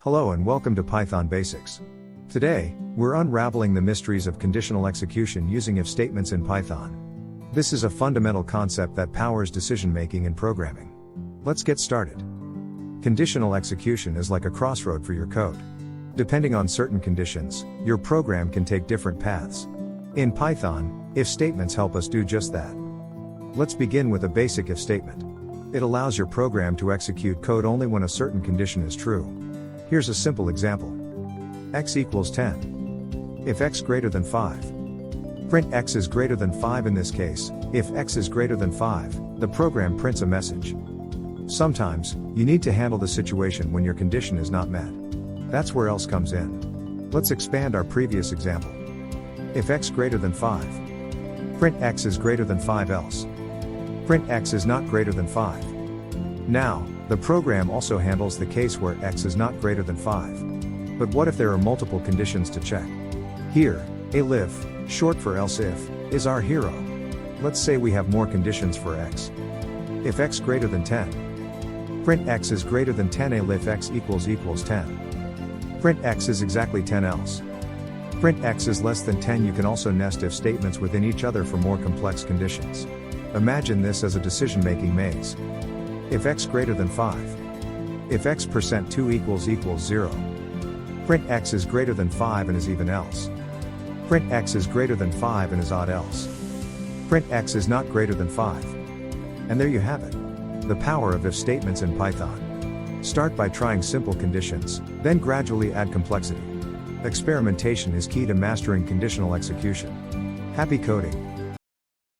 Hello and welcome to Python Basics. Today, we're unraveling the mysteries of conditional execution using if statements in Python. This is a fundamental concept that powers decision-making in programming. Let's get started. Conditional execution is like a crossroad for your code. Depending on certain conditions, your program can take different paths. In Python, if statements help us do just that. Let's begin with a basic if statement. It allows your program to execute code only when a certain condition is true. Here's a simple example. X equals 10. If x greater than 5. Print x is greater than 5. In this case, if x is greater than 5, the program prints a message. Sometimes, you need to handle the situation when your condition is not met. That's where else comes in. Let's expand our previous example. If x greater than 5. Print x is greater than 5 else. Print x is not greater than 5. Now, the program also handles the case where x is not greater than 5. But what if there are multiple conditions to check? Here, elif, short for else if, is our hero. Let's say we have more conditions for x. If x greater than 10. Print x is greater than 10 elif x equals 10. Print x is exactly 10 else. Print x is less than 10. You can also nest if statements within each other for more complex conditions. Imagine this as a decision-making maze. If x greater than 5. If x%2 equals 0. Print x is greater than 5 and is even else. Print x is greater than 5 and is odd else. Print x is not greater than 5. And there you have it. The power of if statements in Python. Start by trying simple conditions, then gradually add complexity. Experimentation is key to mastering conditional execution. Happy coding!